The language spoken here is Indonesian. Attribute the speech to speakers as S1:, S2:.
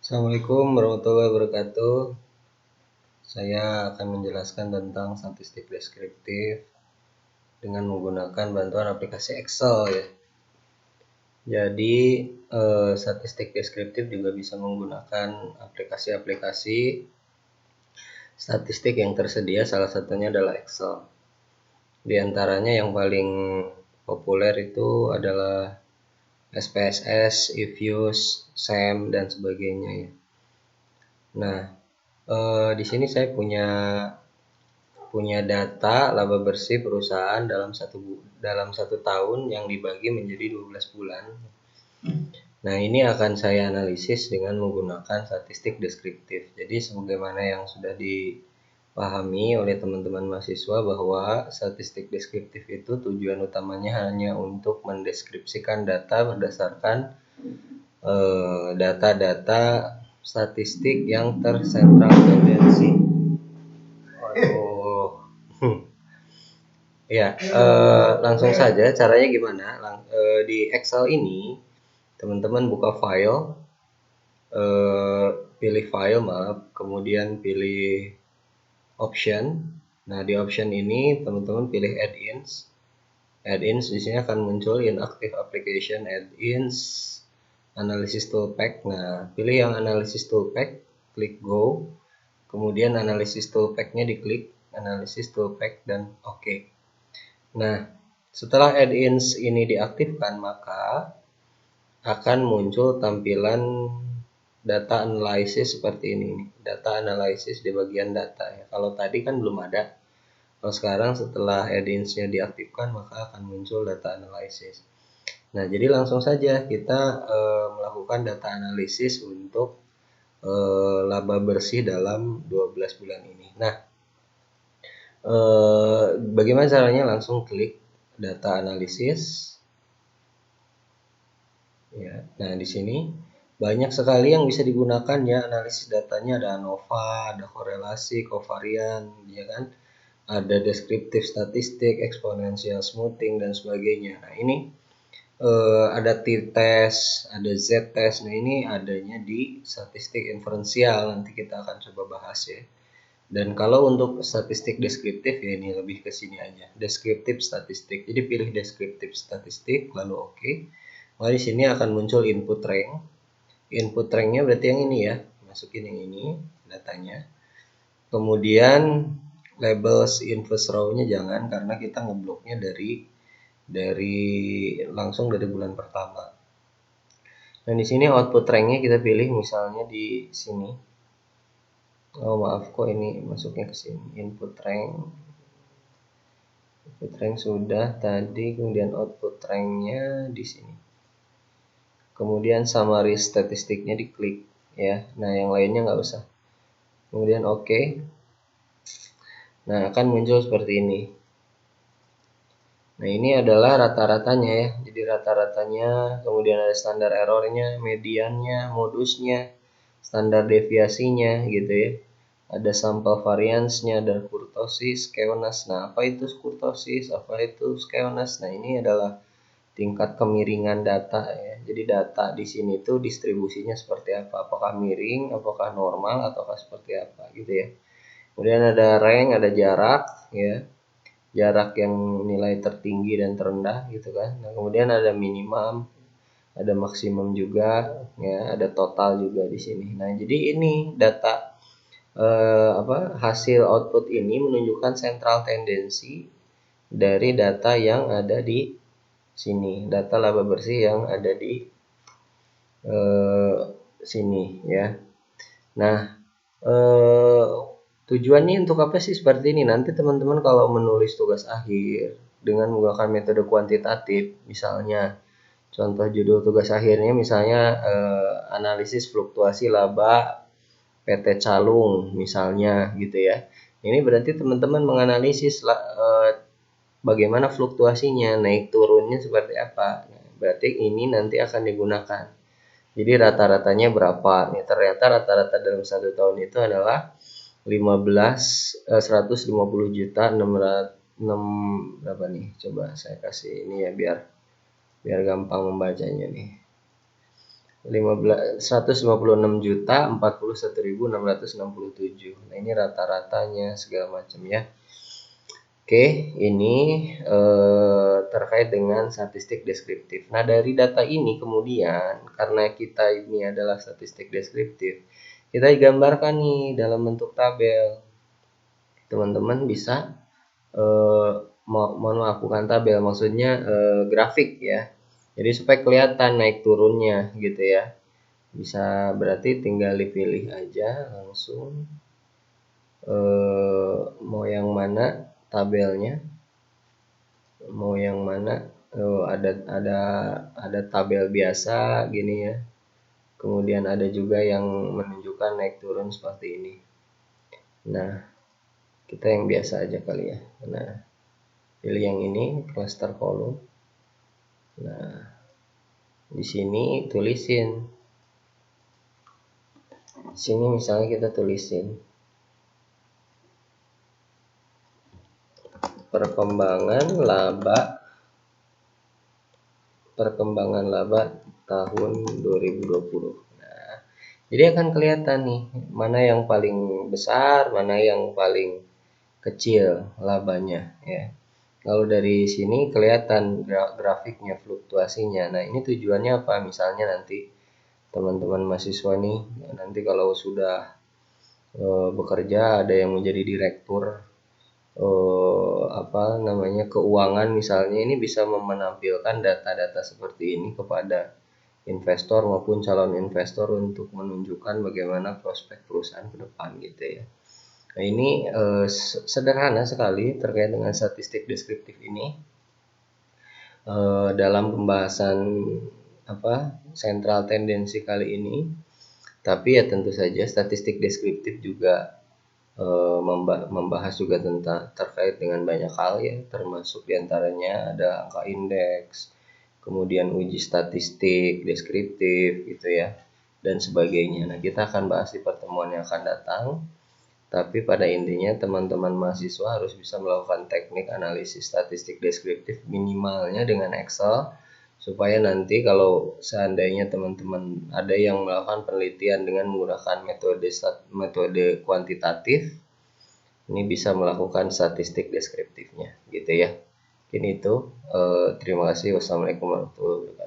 S1: Assalamualaikum warahmatullahi wabarakatuh. Saya akan menjelaskan tentang statistik deskriptif dengan menggunakan bantuan aplikasi Excel ya. Jadi statistik deskriptif juga bisa menggunakan aplikasi-aplikasi statistik yang tersedia, salah satunya adalah Excel. Di antaranya yang paling populer itu adalah SPSS, Ifuse, SEM dan sebagainya ya. Nah, di sini saya punya data laba bersih perusahaan dalam satu tahun yang dibagi menjadi 12 bulan. Nah, ini akan saya analisis dengan menggunakan statistik deskriptif. Jadi sebagaimana yang sudah dipahami oleh teman-teman mahasiswa bahwa statistik deskriptif itu tujuan utamanya hanya untuk mendeskripsikan data berdasarkan data-data statistik yang tersentral tendensi. Ya, langsung saja caranya gimana? Di Excel ini teman-teman buka file, pilih file, kemudian pilih option. Nah, di option ini teman-teman pilih add-ins. Add-ins di sini akan muncul inactive application, add-ins, analysis toolpack. Nah, pilih yang analysis toolpack, klik go. Kemudian analysis toolpack-nya diklik, analysis toolpack dan oke. Nah, setelah add-ins ini diaktifkan, maka akan muncul tampilan data analysis seperti ini. Data analysis di bagian data ya. Kalau tadi kan belum ada. Kalau sekarang setelah add-ins-nya diaktifkan, maka akan muncul data analysis. Nah, jadi langsung saja kita melakukan data analisis untuk laba bersih dalam 12 bulan ini. Nah, bagaimana caranya? Langsung klik data analisis ya. Nah, di sini banyak sekali yang bisa digunakan ya analisis datanya. Ada ANOVA, ada korelasi, kovarian ya kan, ada deskriptif statistik, eksponensial smoothing dan sebagainya. Nah, ini ada t-test, ada z-test. Nah, ini adanya di statistik inferensial, nanti kita akan coba bahas ya. Dan kalau untuk statistik deskriptif ya ini lebih ke sini aja, deskriptif statistik. Jadi pilih deskriptif statistik lalu oke. Nah, di sini akan muncul input rank. Input ranknya berarti yang ini ya, masukin yang ini datanya. Kemudian labels inverse row-nya jangan, karena kita ngebloknya langsung dari bulan pertama. Dan di sini output ranknya kita pilih misalnya di sini. Oh maaf, kok ini masuknya ke sini. Input rank sudah tadi, kemudian output ranknya di sini. Kemudian summary statistiknya diklik ya. Nah, yang lainnya nggak usah. Kemudian oke. Nah, akan muncul seperti ini. Nah, ini adalah rata-ratanya ya. Jadi rata-ratanya, kemudian ada standar errornya, mediannya, modusnya, standar deviasinya gitu ya. Ada sampel variance-nya, ada kurtosis, skewness. Nah, apa itu kurtosis? Apa itu skewness? Nah, ini adalah tingkat kemiringan data ya. Jadi data di sini tuh distribusinya seperti apa? Apakah miring, apakah normal, ataukah seperti apa gitu ya. Kemudian ada rank, ada jarak ya. Jarak yang nilai tertinggi dan terendah gitu kan. Nah, kemudian ada minimum, ada maksimum juga ya, ada total juga di sini. Nah, jadi ini data hasil output ini menunjukkan central tendensi dari data yang ada di sini, data laba bersih yang ada di sini ya. Nah, tujuannya untuk apa sih seperti ini? Nanti teman-teman kalau menulis tugas akhir dengan menggunakan metode kuantitatif, misalnya contoh judul tugas akhirnya misalnya analisis fluktuasi laba PT Calung misalnya gitu ya. Ini berarti teman-teman menganalisis bagaimana fluktuasinya, naik turunnya seperti apa. Nah, berarti ini nanti akan digunakan. Jadi rata-ratanya berapa? Nih, ternyata rata-rata dalam satu tahun itu adalah 150 juta 6 berapa nih? Coba saya kasih ini ya biar gampang membacanya nih. 156.041.667. Nah, ini rata-ratanya segala macam ya. Oke, ini terkait dengan statistik deskriptif. Nah, dari data ini kemudian, karena kita ini adalah statistik deskriptif, kita gambarkan nih dalam bentuk tabel. Teman-teman bisa melakukan tabel, maksudnya grafik ya. Jadi supaya kelihatan naik turunnya gitu ya. Bisa berarti tinggal dipilih aja langsung mau yang mana tabelnya, mau yang mana. Ada tabel biasa gini ya, kemudian ada juga yang menunjukkan naik turun seperti ini. Nah, kita yang biasa aja kali ya. Nah, pilih yang ini, cluster column. Nah, di sini tulisin, sini misalnya kita tulisin perkembangan laba tahun 2020. Nah, jadi akan kelihatan nih mana yang paling besar, mana yang paling kecil labanya ya. Kalau dari sini kelihatan grafiknya, fluktuasinya. Nah, ini tujuannya apa? Misalnya nanti teman-teman mahasiswa nih, nanti kalau sudah bekerja, ada yang menjadi direktur keuangan misalnya, ini bisa menampilkan data-data seperti ini kepada investor maupun calon investor untuk menunjukkan bagaimana prospek perusahaan ke depan gitu ya. Nah, ini sederhana sekali terkait dengan statistik deskriptif ini. Dalam pembahasan sentral tendensi kali ini, tapi ya tentu saja statistik deskriptif juga membahas juga tentang terkait dengan banyak hal ya, termasuk diantaranya ada angka indeks, kemudian uji statistik deskriptif gitu ya, dan sebagainya. Nah, kita akan bahas di pertemuan yang akan datang. Tapi pada intinya teman-teman mahasiswa harus bisa melakukan teknik analisis statistik deskriptif minimalnya dengan Excel, supaya nanti kalau seandainya teman-teman ada yang melakukan penelitian dengan menggunakan metode kuantitatif, ini bisa melakukan statistik deskriptifnya gitu ya. Mungkin itu. Terima kasih. Wassalamualaikum warahmatullahi wabarakatuh.